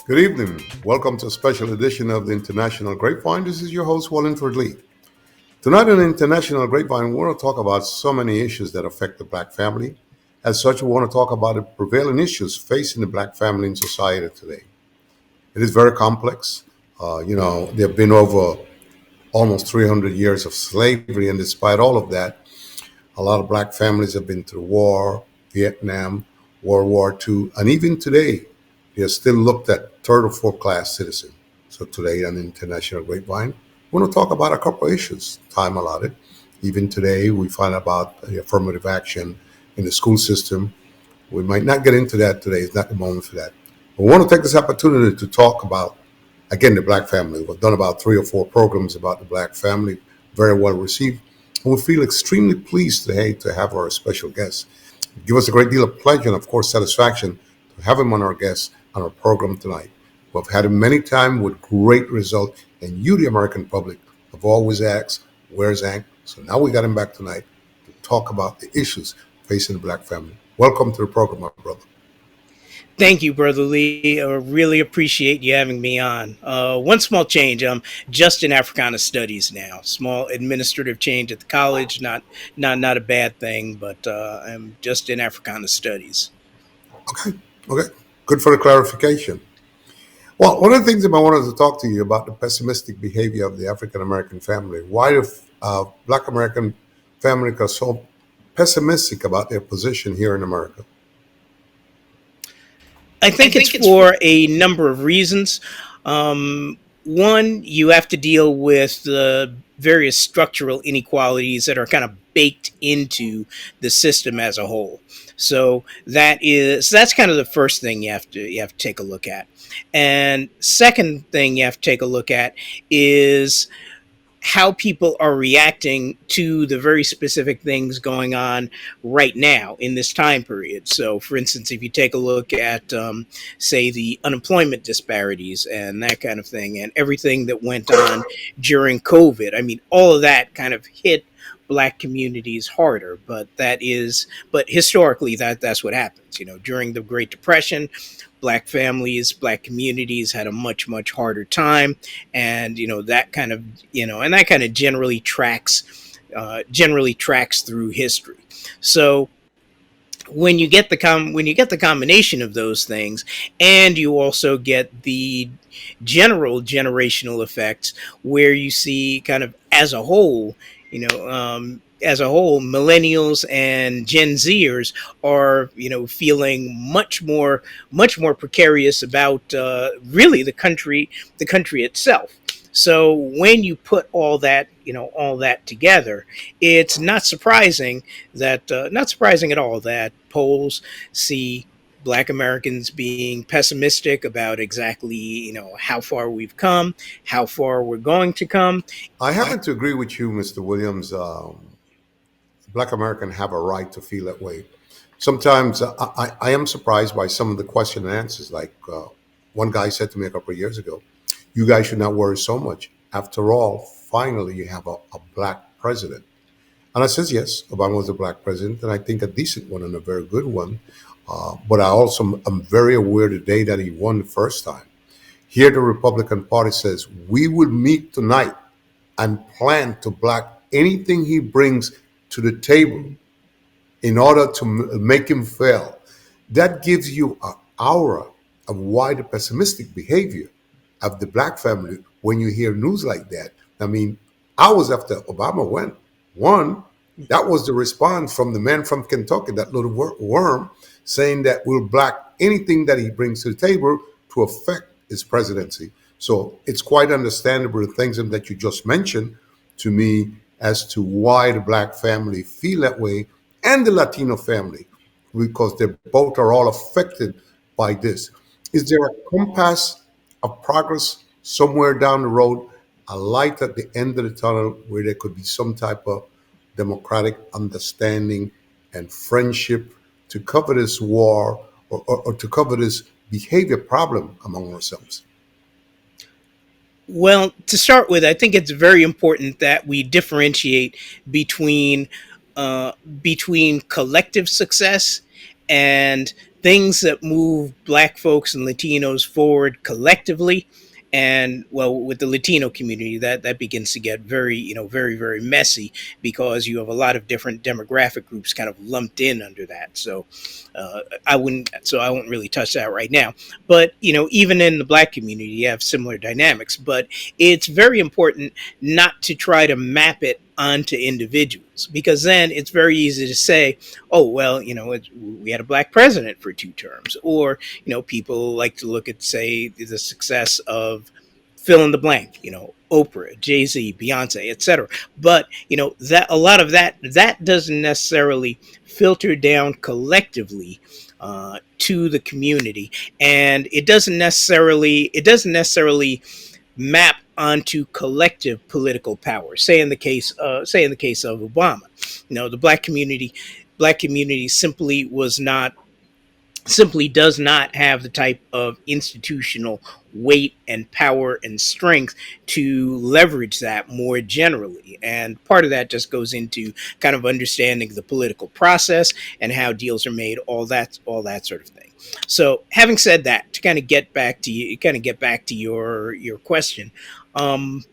Good evening. Welcome to a special edition of the International Grapevine. This is your host, Wallingford Lee. Tonight on International Grapevine, we want to talk about so many issues that affect the black family. As such, we want to talk about the prevailing issues facing the black family in society today. It is very complex. There have been over almost 300 years of slavery, and despite all of that, a lot of black families have been through war, Vietnam, World War II, and even today, they are still looked at third or fourth class citizen. So today on International Grapevine, we want to talk about a couple of issues, time allotted. Even today, we find about the affirmative action in the school system. We might not get into that today. It's not the moment for that. We want to take this opportunity to talk about, again, the black family. We've done about three or four programs about the black family, very well received. And we feel extremely pleased today to have our special guest. Give us a great deal of pleasure and, of course, satisfaction to have him on our guest on our program tonight. We've had him many times with great result, and you, the American public, have always asked, where's Hank? So now we got him back tonight to talk about the issues facing the black family. Welcome to the program, my brother. Thank you, Brother Lee. I really appreciate you having me on. One small change. I'm just in Africana Studies now. Small administrative change at the college. Not a bad thing, but I'm just in Africana Studies. Okay, okay. Good for the clarification. Well, one of the things that I wanted to talk to you about the pessimistic behavior of the African American family. Why do Black American families are so pessimistic about their position here in America? I think it's for a number of reasons. One, you have to deal with the various structural inequalities that are kind of baked into the system as a whole. So that's kind of the first thing you have to take a look at. And second thing you have to take a look at is how people are reacting to the very specific things going on right now in this time period. So, for instance, if you take a look at, say, the unemployment disparities and that kind of thing, and everything that went on during COVID, I mean, all of that kind of hit black communities harder, but historically that's what happens. During the Great Depression, black families, black communities had a much harder time, and that kind of generally tracks through history. So when you get the combination of those things, and you also get the general generational effects, where you see kind of as a whole, millennials and Gen Zers are, feeling much more precarious about really the country itself. So when you put all that together, it's not surprising at all that polls see Black Americans being pessimistic about exactly how far we've come, how far we're going to come. I happen to agree with you, Mr. Williams. Black Americans have a right to feel that way. Sometimes I am surprised by some of the question and answers. Like one guy said to me a couple of years ago, you guys should not worry so much. After all, finally you have a black president. And I says, yes, Obama was a black president, and I think a decent one and a very good one. But I also am very aware today that he won the first time. Here, the Republican Party says, we will meet tonight and plan to block anything he brings to the table in order to make him fail. That gives you an aura of why the pessimistic behavior of the black family when you hear news like that. I mean, hours after Obama won, that was the response from the man from Kentucky, that little worm, saying that we'll block anything that he brings to the table to affect his presidency. So it's quite understandable the things that you just mentioned to me as to why the black family feel that way, and the Latino family, because they both are all affected by this. Is there a compass of progress somewhere down the road, a light at the end of the tunnel where there could be some type of democratic understanding and friendship to cover this war, or to cover this behavior problem among ourselves? Well, to start with, I think it's very important that we differentiate between between collective success and things that move Black folks and Latinos forward collectively. And well, with the Latino community, that begins to get very, very, very messy, because you have a lot of different demographic groups kind of lumped in under that. So I won't really touch that right now. But even in the Black community, you have similar dynamics. But it's very important not to try to map it onto individuals, because then it's very easy to say, oh well, we had a Black president for 2 terms. Or people like to look at, say, the success of fill in the blank, Oprah, Jay-Z, Beyonce, etc. But that a lot of that doesn't necessarily filter down collectively to the community, and it doesn't necessarily map onto collective political power. Say in the case of Obama, the black community simply does not have the type of institutional weight and power and strength to leverage that more generally. And part of that just goes into kind of understanding the political process and how deals are made, all that sort of thing. So, having said that, to kind of get back to your question, um,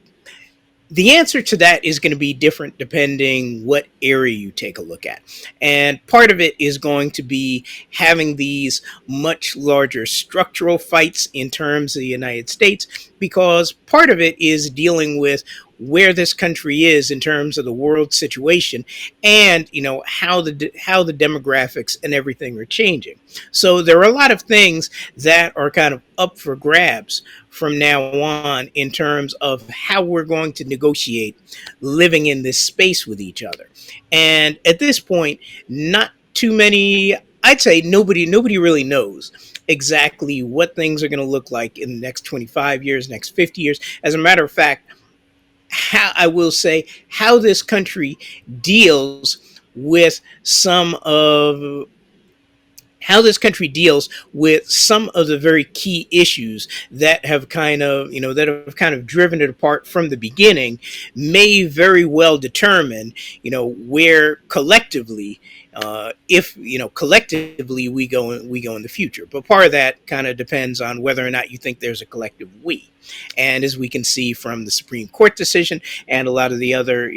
the answer to that is going to be different depending what area you take a look at. And part of it is going to be having these much larger structural fights in terms of the United States, because part of it is dealing with where this country is in terms of the world situation, and how the demographics and everything are changing. So there are a lot of things that are kind of up for grabs from now on in terms of how we're going to negotiate living in this space with each other. And at this point, not too many, I'd say nobody really knows exactly what things are going to look like in the next 25 years, next 50 years. As a matter of fact, how I will say how this country deals with some of the very key issues that have kind of driven it apart from the beginning may very well determine where collectively, if collectively we go in the future. But part of that kind of depends on whether or not you think there's a collective we. And as we can see from the Supreme Court decision and a lot of the other,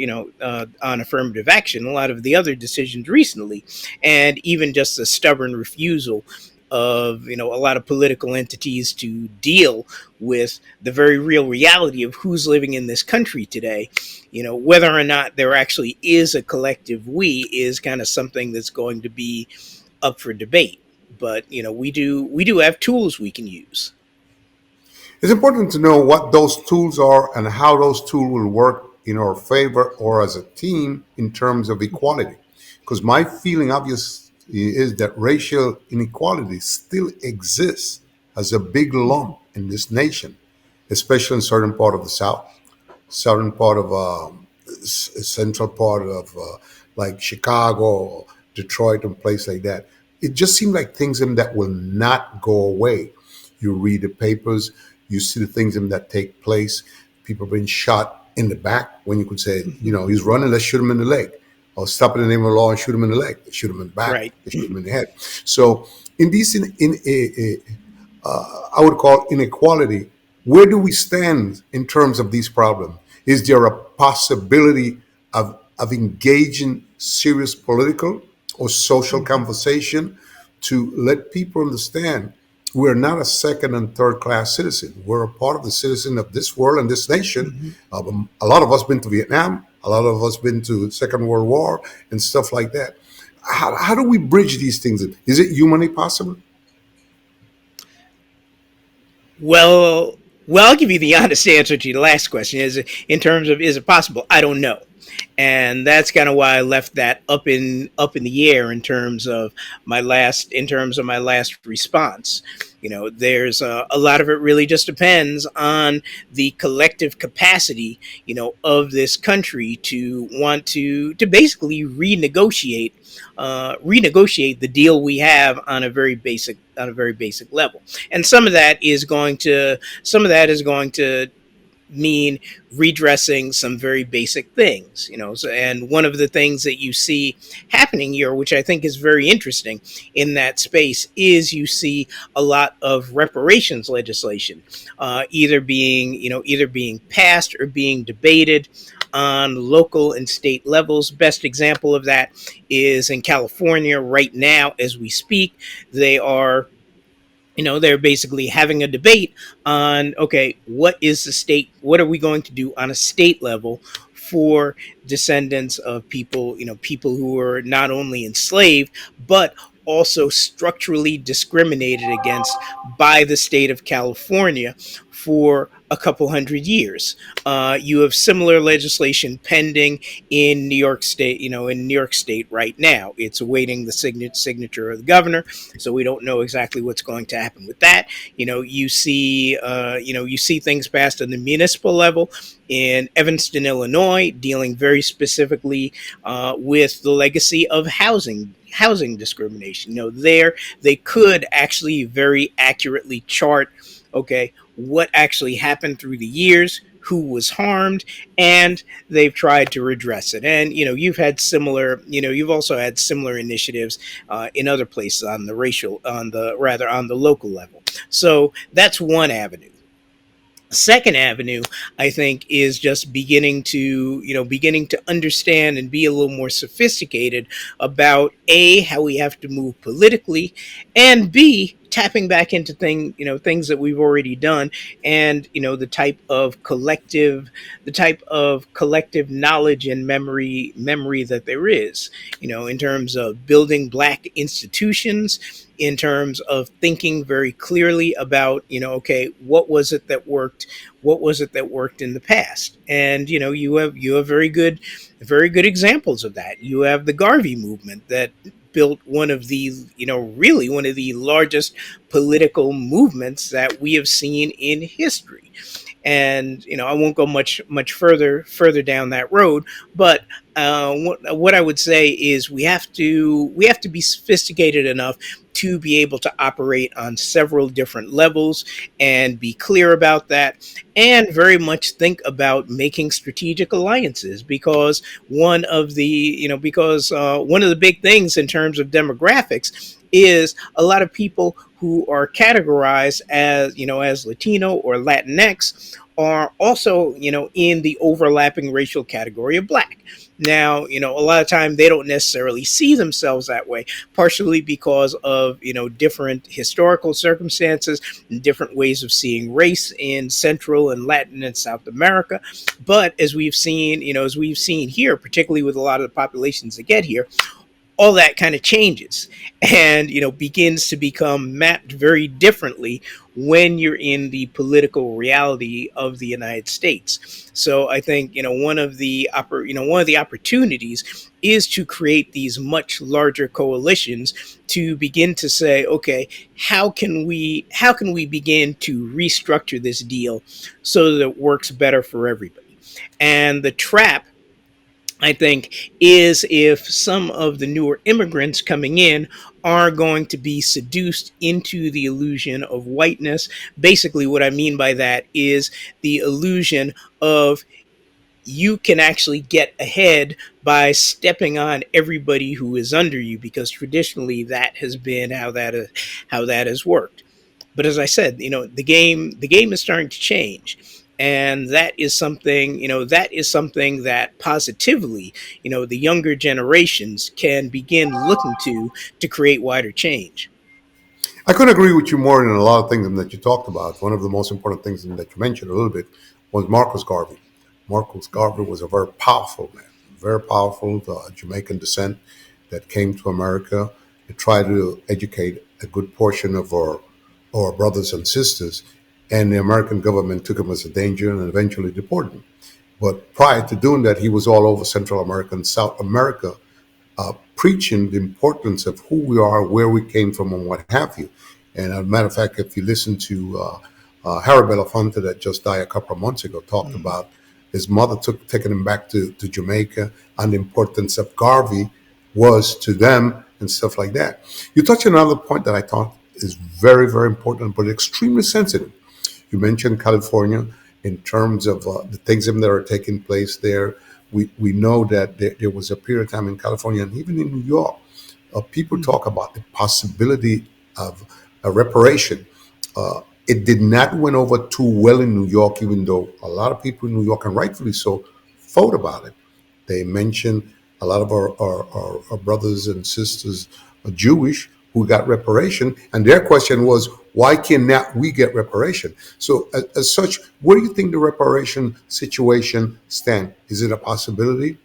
on affirmative action, a lot of the other decisions recently, and even just the stubborn refusal of a lot of political entities to deal with the very real reality of who's living in this country today, whether or not there actually is a collective we is kind of something that's going to be up for debate. But we do have tools we can use. It's important to know what those tools are and how those tools will work in our favor or as a team in terms of equality. Because my feeling, obviously, is that racial inequality still exists as a big lump in this nation, especially in certain part of the South, southern part of central part of like Chicago, Detroit, and place like that. It just seems like things in that will not go away. You read the papers, you see the things in that take place. People being shot in the back when you could say, he's running, let's shoot him in the leg. Or stop in the name of the law and shoot him in the leg. They shoot him in the back. Right. They shoot him in the head. So in these, I would call inequality, where do we stand in terms of these problems? Is there a possibility of engaging serious political or social conversation to let people understand we're not a second and third class citizen. We're a part of the citizen of this world and this nation. Mm-hmm. A lot of us been to Vietnam. A lot of us been to Second World War and stuff like that. How do we bridge these things? Is it humanly possible? Well, I'll give you the honest answer to the last question. Is in terms of is it possible? I don't know, and that's kind of why I left that up in the air in terms of my last response. There's a lot of it really just depends on the collective capacity, of this country to want to basically renegotiate the deal we have on a very basic level. And some of that is going to mean redressing some very basic things, so, and one of the things that you see happening here, which I think is very interesting in that space, is you see a lot of reparations legislation, either being passed or being debated on local and state levels. Best example of that is in California right now as we speak. They're basically having a debate on, okay, what are we going to do on a state level for descendants of people who were not only enslaved but also structurally discriminated against by the state of California for a couple hundred years. You have similar legislation pending in New York State, in New York State right now. It's awaiting the signature of the governor, so we don't know exactly what's going to happen with that. You see things passed on the municipal level in Evanston, Illinois, dealing very specifically with the legacy of housing discrimination. There they could actually very accurately chart, okay, what actually happened through the years, who was harmed, and they've tried to redress it. And you've also had similar initiatives in other places on the local level. So that's one avenue. Second avenue, I think, is just beginning to understand and be a little more sophisticated about A, how we have to move politically, and B, tapping back into things that we've already done, and the type of collective knowledge and memory that there is, in terms of building black institutions, in terms of thinking very clearly about, okay, what was it that worked in the past. And you have very good examples of that. You have the Garvey movement that built really one of the largest political movements that we have seen in history. And I won't go much further down that road, but what I would say is we have to be sophisticated enough to be able to operate on several different levels and be clear about that, and very much think about making strategic alliances, because one of the big things in terms of demographics is a lot of people who are categorized as Latino or Latinx are also, in the overlapping racial category of black. Now, a lot of time they don't necessarily see themselves that way, partially because of, different historical circumstances and different ways of seeing race in Central and Latin and South America. But as we've seen here, particularly with a lot of the populations that get here, all that kind of changes and begins to become mapped very differently when you're in the political reality of the United States. So I think one of the opportunities is to create these much larger coalitions to begin to say, okay, how can we begin to restructure this deal so that it works better for everybody. And the trap, I think, is if some of the newer immigrants coming in are going to be seduced into the illusion of whiteness. Basically, what I mean by that is the illusion of you can actually get ahead by stepping on everybody who is under you, because traditionally that has been how that has worked. But as I said, the game is starting to change, and that is something that positively, the younger generations can begin looking to create wider change. I couldn't agree with you more in a lot of things that you talked about. One of the most important things that you mentioned a little bit was Marcus Garvey. Marcus Garvey was a very powerful man, very powerful Jamaican descent that came to America to try to educate a good portion of our brothers and sisters. And the American government took him as a danger and eventually deported him. But prior to doing that, he was all over Central America and South America, preaching the importance of who we are, where we came from, and what have you. And as a matter of fact, if you listen to Harry Belafonte, that just died a couple of months ago, talked about his mother taking him back to Jamaica and the importance of Garvey was to them and stuff like that. You touched on another point that I thought is very, very important, but extremely sensitive. You mentioned California in terms of the things that are taking place there. We know that there was a period of time in California and even in New York, people Mhm. talk about the possibility of a reparation. It did not went over too well in New York, even though a lot of people in New York, and rightfully so, fought about it. They mentioned a lot of our brothers and sisters are Jewish who got reparation, and their question was, why cannot we get reparation? So, as such, where do you think the reparation situation stand? Is it a possibility?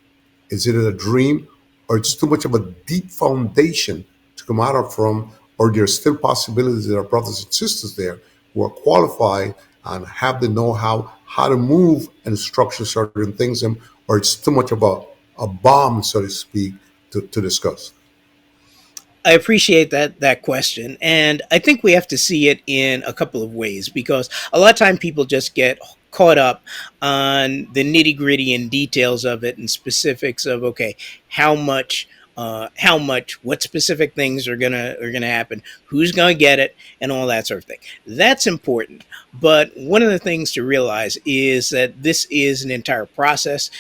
Is it a dream, or it's too much of a deep foundation to come out of from? Or there's still possibilities that our brothers and sisters there who are qualified and have the know-how how to move and structure certain things, and or it's too much of a bomb, so to speak, to discuss. I appreciate that question, and I think we have to see it in a couple of ways because a lot of time people just get caught up on the nitty gritty and details of it and specifics of okay, how much, how much, what specific things are gonna happen, who's gonna get it, and all that sort of thing. That's important, but one of the things to realize is that this is an entire process.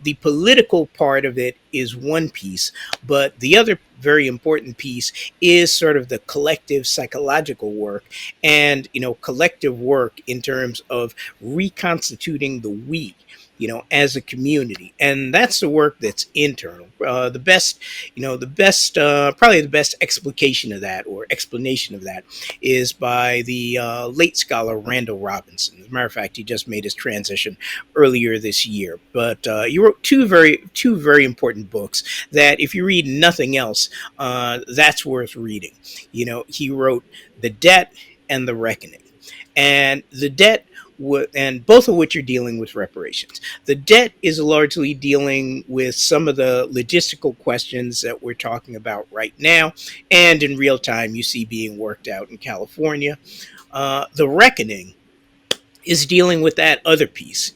The political part of it is one piece, but the other very important piece is sort of the collective psychological work and collective work in terms of reconstituting the we, as a community. And that's the work that's internal. The best probably the best explication of that, or explanation of that, is by the late scholar Randall Robinson. As a matter of fact, he just made his transition earlier this year, but he wrote two very important books that if you read nothing else, that's worth reading. He wrote The Debt and The Reckoning. And the debt, and both of which are dealing with reparations. The debt is largely dealing with some of the logistical questions that we're talking about right now, and in real time, you see being worked out in California. The reckoning is dealing with that other piece,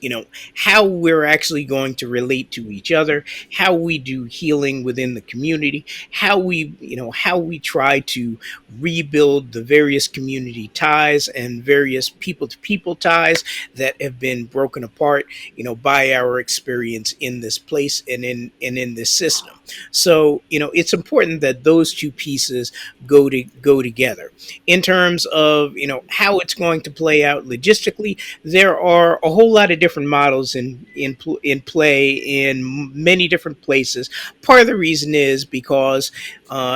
how we're actually going to relate to each other, how we do healing within the community, how we try to rebuild the various community ties and various people to people ties that have been broken apart, by our experience in this place and in this system. So, it's important that those two pieces go together. In terms of how it's going to play out logistically, there are a whole lot of different models in play in many different places. Part of the reason is because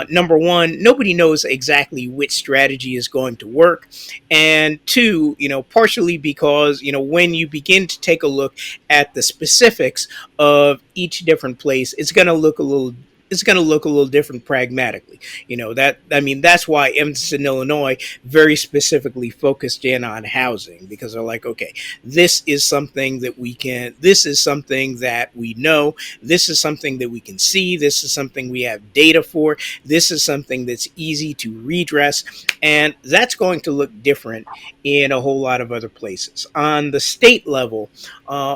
number one, nobody knows exactly which strategy is going to work, and two, partially because when you begin to take a look at the specifics of each different place, it's going to look a little different pragmatically. That's why Evanston, Illinois, very specifically focused in on housing, because they're like, okay, this is something that we know, this is something that we can see, this is something we have data for, this is something that's easy to redress, and that's going to look different in a whole lot of other places. On the state level,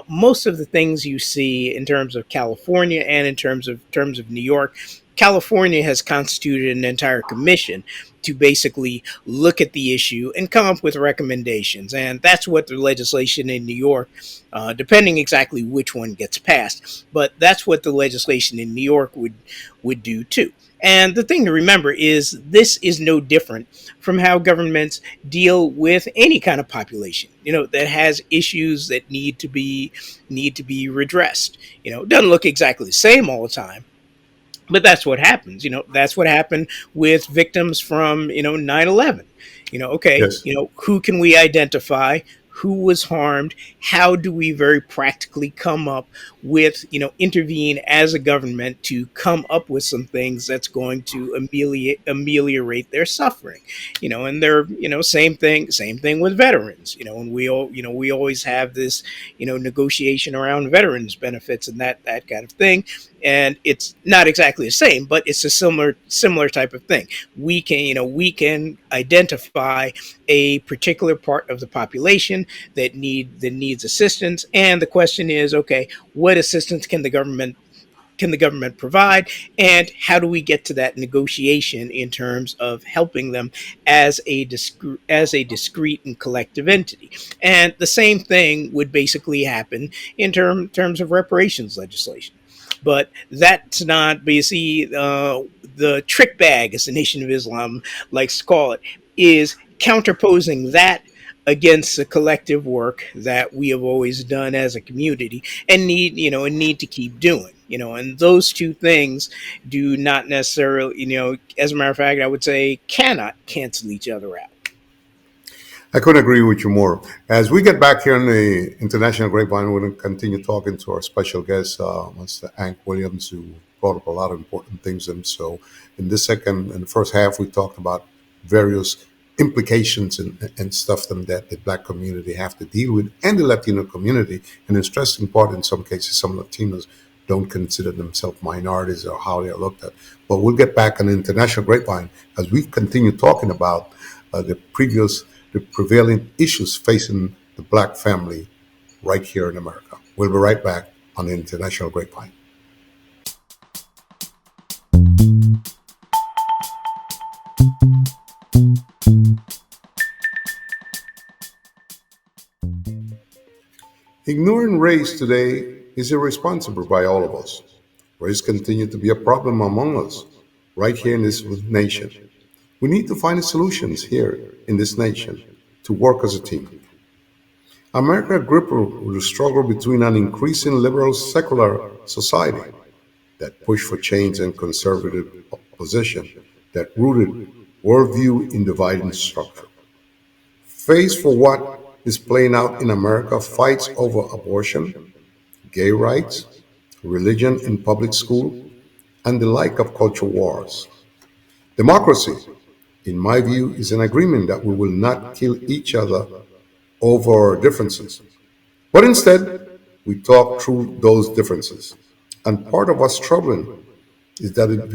most of the things you see in terms of California and in terms of New York, California has constituted an entire commission to basically look at the issue and come up with recommendations. And that's what the legislation in New York, depending exactly which one gets passed, but that's what the legislation in New York would do too. And the thing to remember is this is no different from how governments deal with any kind of population, that has issues that need to be redressed. It doesn't look exactly the same all the time, but that's what happens. That's what happened with victims from 9/11. Okay, Yes. who can we identify, who was harmed, how do we very practically come up with, intervene as a government to come up with some things that's going to ameliorate their suffering. And they're, same thing with veterans. And we always have this, negotiation around veterans benefits and that kind of thing. And it's not exactly the same, but it's a similar type of thing. We can identify a particular part of the population that needs assistance, and the question is, okay, what assistance can the government can the government provide, and how do we get to that negotiation in terms of helping them as a discrete and collective entity. And the same thing would basically happen in terms of reparations legislation. But that's not basically the trick bag, as the Nation of Islam likes to call it, is counterposing that against the collective work that we have always done as a community and need to keep doing. And those two things do not necessarily, as a matter of fact, I would say cannot cancel each other out. I couldn't agree with you more. As we get back here in the International Grapevine, we're going to continue talking to our special guest, Mr. Hank Williams, who brought up a lot of important things. And so, in the first half, we talked about various implications and stuff that the Black community have to deal with, and the Latino community. And the interesting part, in some cases, some Latinos don't consider themselves minorities or how they're looked at. But we'll get back on the International Grapevine as we continue talking about the prevailing issues facing the Black family right here in America. We'll be right back on the International Grapevine. Ignoring race today is irresponsible by all of us. Race continues to be a problem among us right here in this nation. We need to find solutions here in this nation to work as a team. America grappled with the struggle between an increasing liberal secular society that pushed for change and conservative position that rooted worldview in dividing structure. Faced for what is playing out in America, fights over abortion, gay rights, religion in public school, and the like of culture wars. Democracy, in my view, is an agreement that we will not kill each other over differences, but instead we talk through those differences. And part of what's troubling is that I'm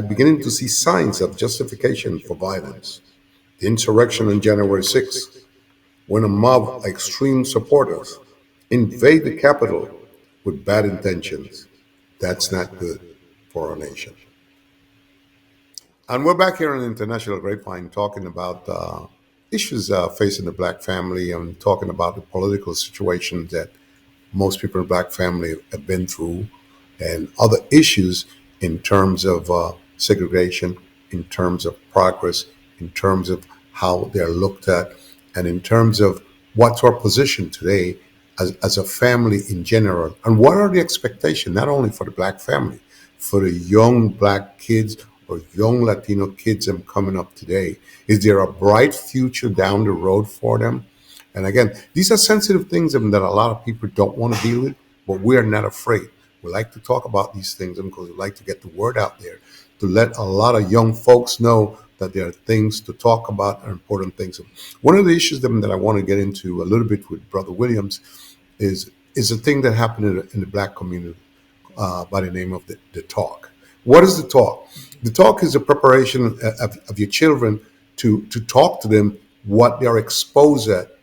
beginning to see signs of justification for violence. The insurrection on January 6th, when a mob of extreme supporters invade the Capitol with bad intentions, that's not good for our nation. And we're back here on International Grapevine talking about issues facing the Black family and talking about the political situation that most people in the Black family have been through and other issues in terms of segregation, in terms of progress, in terms of how they're looked at, and in terms of what's our position today as a family in general, and what are the expectations, not only for the Black family, for the young Black kids or young Latino kids that are coming up today. Is there a bright future down the road for them? And again, these are sensitive things that a lot of people don't want to deal with, but we are not afraid. We like to talk about these things because we like to get the word out there to let a lot of young folks know that there are things to talk about and important things. One of the issues that I want to get into a little bit with Brother Williams is a thing that happened in the Black community by the name of the talk. What is the talk? The talk is a preparation of your children to talk to them what they're exposed at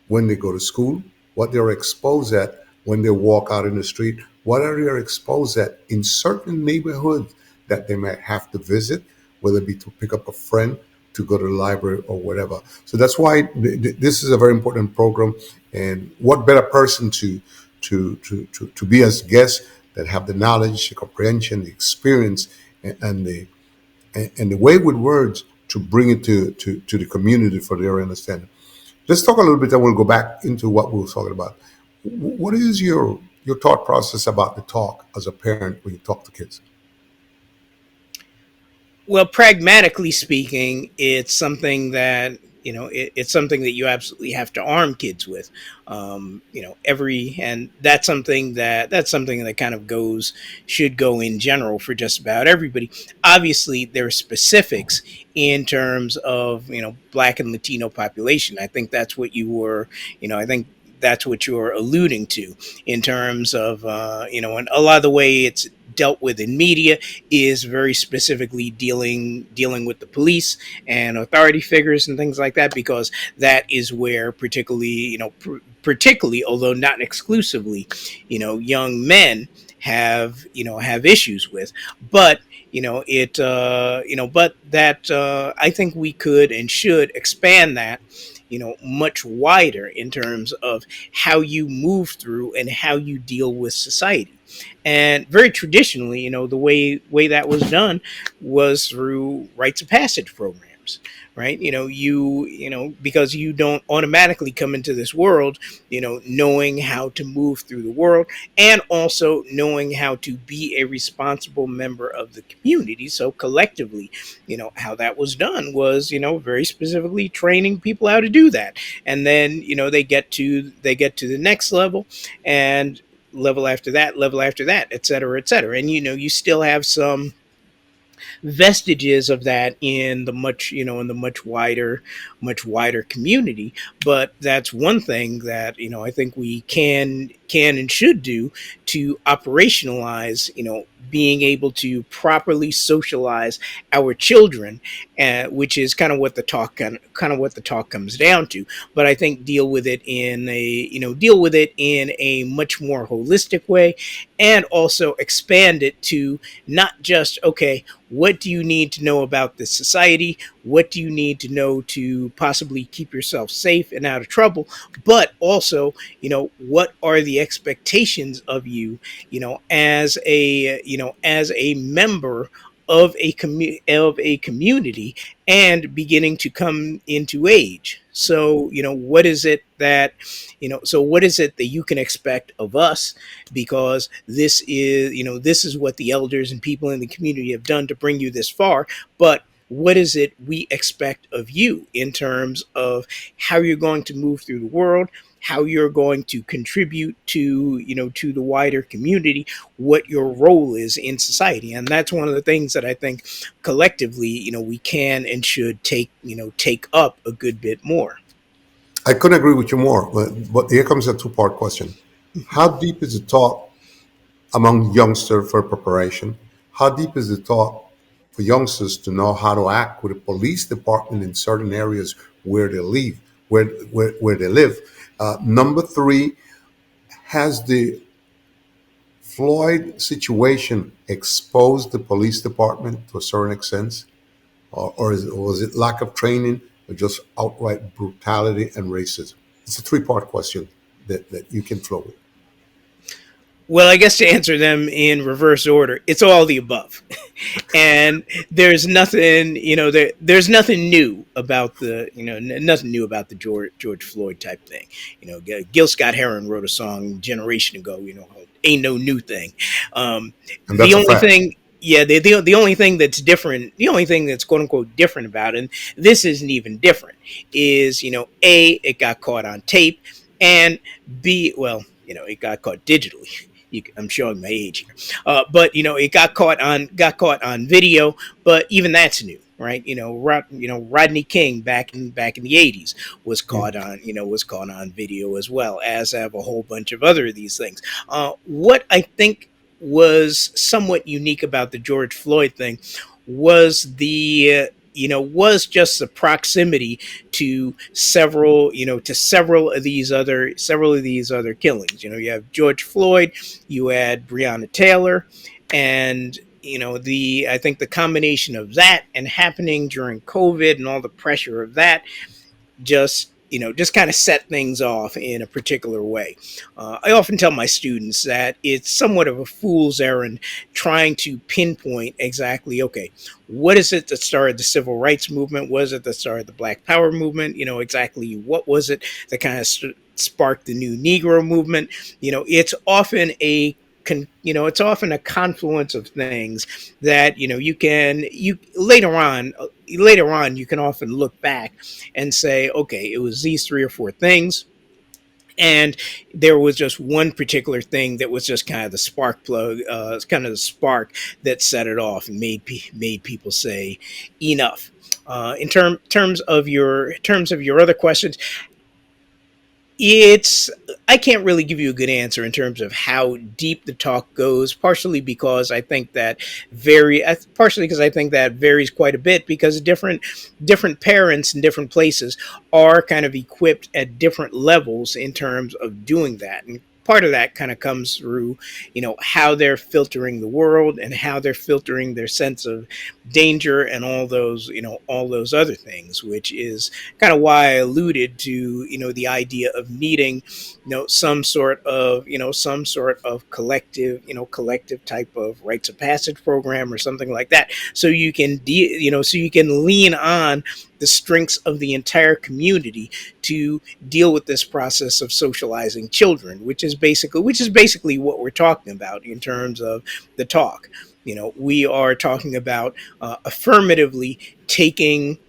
when they go to school, what they're exposed at when they walk out in the street, what are they exposed at in certain neighborhoods that they might have to visit, whether it be to pick up a friend, to go to the library or whatever. So that's why this is a very important program. And what better person to be as guests that have the knowledge, the comprehension, the experience, and the way with words to bring it to the community for their understanding. Let's talk a little bit, and we'll go back into what we were talking about. What is your thought process about the talk as a parent when you talk to kids? Well, pragmatically speaking, it's something that it's something that you absolutely have to arm kids with. Every and that's something that kind of should go in general for just about everybody. Obviously, there are specifics in terms of Black and Latino population. I think that's what you were. I think that's what you're alluding to in terms of and a lot of the way it's dealt with in media is very specifically dealing with the police and authority figures and things like that, because that is where particularly although not exclusively young men have issues with. But but that I think we could and should expand that much wider in terms of how you move through and how you deal with society. And very traditionally, the way that was done was through rites of passage programs, right? Because you don't automatically come into this world, knowing how to move through the world, and also knowing how to be a responsible member of the community. So collectively, how that was done was, very specifically training people how to do that. And then, they get to the next level, and level after that, et cetera, et cetera. And you still have some vestiges of that in the much wider community. But that's one thing that I think we can and should do to operationalize being able to properly socialize our children, which is kind of what the talk comes down to. But I think deal with it in a much more holistic way, and also expand it to not just, okay, what do you need to know about this society? What do you need to know to possibly keep yourself safe and out of trouble? But also, what are the expectations of you, as a member of a community, and beginning to come into age. So, what is it that you can expect of us? Because this is what the elders and people in the community have done to bring you this far. But what is it we expect of you in terms of how you're going to move through the world, how you're going to contribute to the wider community, what your role is in society? And that's one of the things that I think collectively, we can and should take up a good bit more. I couldn't agree with you more. But here comes a two-part question: how deep is the thought among youngsters for preparation? How deep is the thought for youngsters to know how to act with a police department in certain areas where they live, where they live? Number three, has the Floyd situation exposed the police department to a certain extent, or was it lack of training, or just outright brutality and racism? It's a three-part question that you can flow with. Well, I guess to answer them in reverse order, it's all the above. And there's nothing new about nothing new about the George Floyd type thing. Gil Scott Heron wrote a song a generation ago, ain't no new thing. And The that's a only fact. thing Yeah, the only thing that's different, the only thing that's quote unquote different about it, and this isn't even different, is A, it got caught on tape, and B, well, it got caught digitally. I'm showing my age here, but it got caught on video. But even that's new, right? Rodney King back in the '80s was caught on video, as well as have a whole bunch of other of these things. What I think was somewhat unique about the George Floyd thing was just the proximity to several of these other killings. You have George Floyd, you had Breonna Taylor, and the I think the combination of that and happening during COVID and all the pressure of that just kind of set things off in a particular way. I often tell my students that it's somewhat of a fool's errand trying to pinpoint exactly, okay, what is it that started the civil rights movement? Was it that started the Black Power movement? Exactly what was it that kind of sparked the new Negro movement? It's often a confluence of things that you later on you can often look back and say, okay, it was these three or four things, and there was just one particular thing that was just kind of the spark plug, kind of the spark that set it off and made people say enough. In terms of your other questions, it's I can't really give you a good answer in terms of how deep the talk goes. Partially because I think that varies quite a bit, because different parents in different places are kind of equipped at different levels in terms of doing that. And part of that kind of comes through, how they're filtering the world and how they're filtering their sense of danger and all those other things, which is kind of why I alluded to, the idea of needing, some sort of collective type of rites of passage program or something like that, so so you can lean on the strengths of the entire community to deal with this process of socializing children, which is basically what we're talking about in terms of the talk. We are talking about affirmatively taking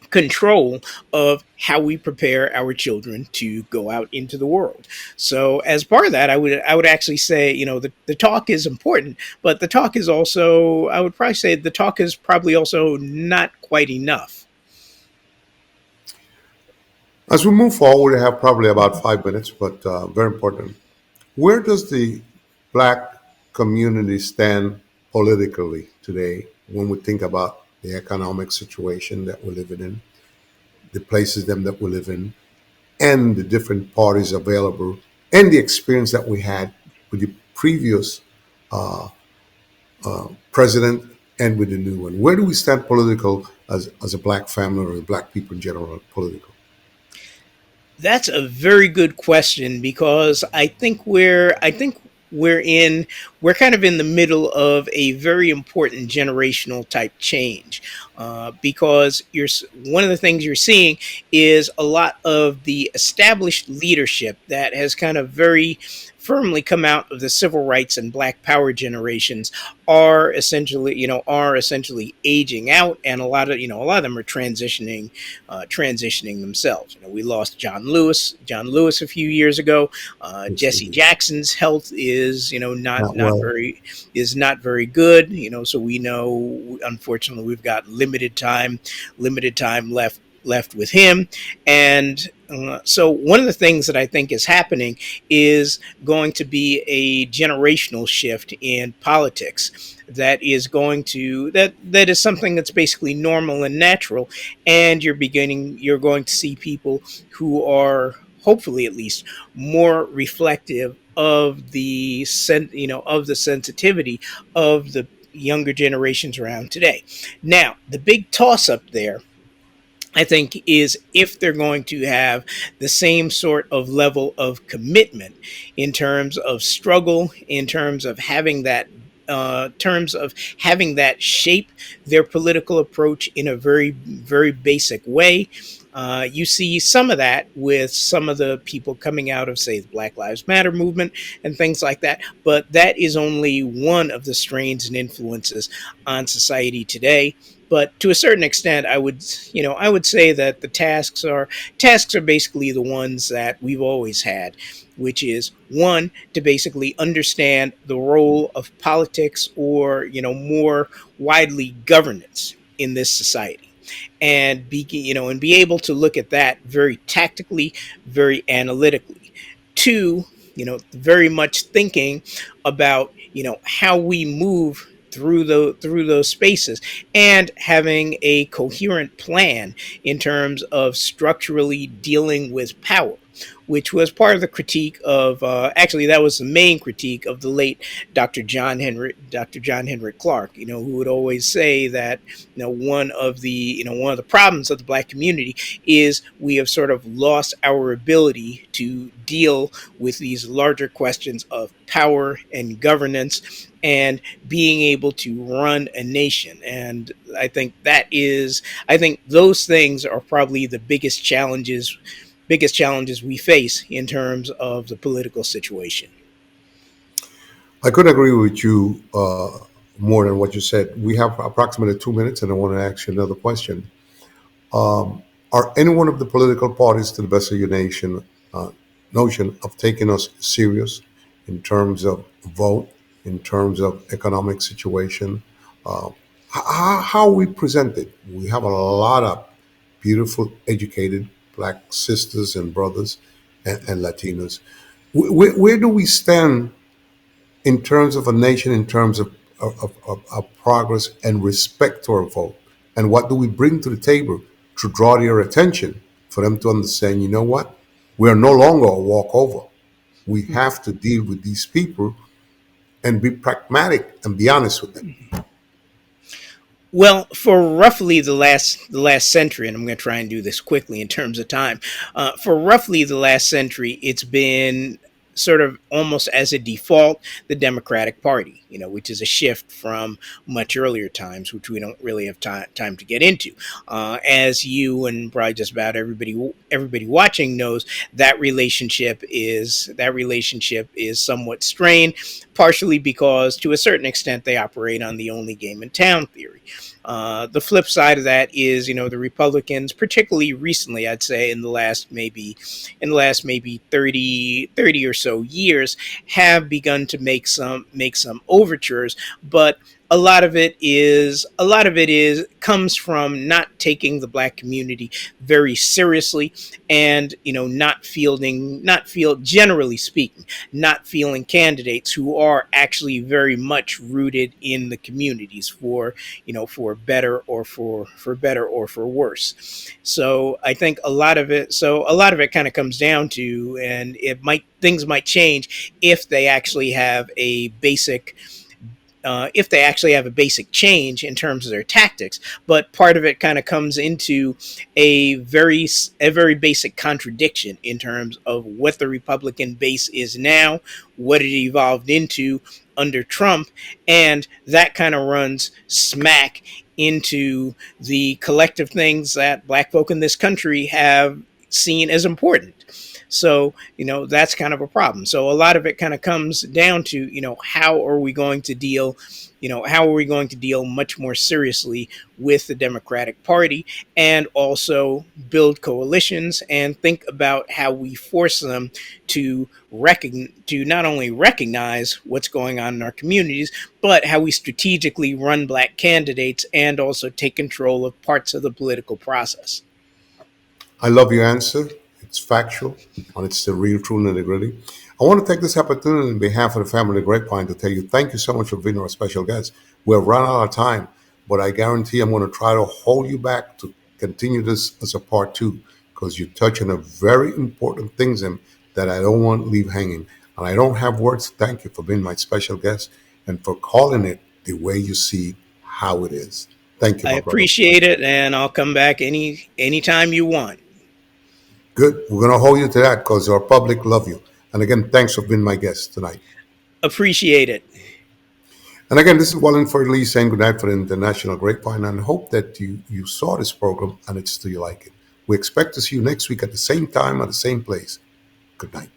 control of how we prepare our children to go out into the world. So as part of that, I would actually say, the talk is important, but the talk is also, I would probably say the talk is probably also not quite enough. As we move forward, we have probably about 5 minutes, but very important. Where does the black community stand politically today when we think about the economic situation that we're living in, the places them that we live in, and the different parties available, and the experience that we had with the previous president and with the new one? Where do we stand political as a black family or black people in general political? That's a very good question because I think we're kind of in the middle of a very important generational type change, because one of the things you're seeing is a lot of the established leadership that has kind of very firmly come out of the civil rights and black power generations are essentially aging out, and a lot of them are transitioning themselves. We lost John Lewis a few years ago. Yes, Jesse indeed. Jackson's health is not Not not well. very good. So we know, unfortunately, we've got limited time left with him. And so one of the things that I think is happening is going to be a generational shift in politics that is something that's basically normal and natural. And you're going to see people who are, hopefully at least, more reflective of the sensitivity of the younger generations around today. Now, the big toss up there, I think, is if they're going to have the same sort of level of commitment in terms of struggle, in terms of having that shape their political approach in a very, very basic way. You see some of that with some of the people coming out of, say, the Black Lives Matter movement and things like that. But that is only one of the strains and influences on society today. But to a certain extent, I would say that the tasks are basically the ones that we've always had, which is one, to basically understand the role of politics, or more widely, governance in this society, and be able to look at that very tactically, very analytically. Two, very much thinking about how we move through those spaces, and having a coherent plan in terms of structurally dealing with power, which was part of the critique of, actually, that was the main critique of the late Dr. John Henrik Clark, who would always say that one of the problems of the black community is we have sort of lost our ability to deal with these larger questions of power and governance and being able to run a nation. And I think those things are probably the biggest challenges we face in terms of the political situation. I could agree with you more than what you said. We have approximately 2 minutes, and I want to ask you another question. Are any one of the political parties, to the best of your uh, notion of taking us serious in terms of vote, in terms of economic situation? Uh, how we present it? We have a lot of beautiful, educated black sisters and brothers and Latinos. Where do we stand in terms of a nation, in terms of progress and respect to our vote? And what do we bring to the table to draw their attention for them to understand, you know what? We are no longer a walkover. We have to deal with these people and be pragmatic and be honest with them. Well, for roughly the last century, and I'm going to try and do this quickly in terms of time. For roughly the last century, it's been sort of almost as a default the Democratic Party, which is a shift from much earlier times, which we don't really have time to get into. As you and probably just about everybody watching knows, that relationship is somewhat strained, partially because to a certain extent they operate on the only game in town theory. The flip side of that is, the Republicans, particularly recently, I'd say in the last maybe 30 or so years, have begun to make some overtures, but a lot of it is comes from not taking the black community very seriously, and not feel generally speaking, not feeling candidates who are actually very much rooted in the communities for better or for worse. So I think a lot of it kind of comes down to, and things might change if they actually have a basic change in terms of their tactics. But part of it kind of comes into a very basic contradiction in terms of what the Republican base is now, what it evolved into under Trump, and that kind of runs smack into the collective things that black folk in this country have seen as important. So, that's kind of a problem. So a lot of it kind of comes down to, how are we going to deal much more seriously with the Democratic Party, and also build coalitions and think about how we force them to not only recognize what's going on in our communities, but how we strategically run black candidates and also take control of parts of the political process. I love your answer. It's factual and it's the real true nitty gritty. I want to take this opportunity on behalf of the family of Grapevine to tell you thank you so much for being our special guest. We've run out of time, but I guarantee I'm going to try to hold you back to continue this as a part two because you touch on a very important things in that I don't want to leave hanging. And I don't have words to thank you for being my special guest and for calling it the way you see how it is. Thank you, I my brother. appreciate it, and I'll come back anytime you want. Good. We're going to hold you to that because our public love you. And again, thanks for being my guest tonight. Appreciate it. And again, this is Wallin Lee saying good night for the International Grapevine and hope that you saw this program and it's still you like it. We expect to see you next week at the same time at the same place. Good night.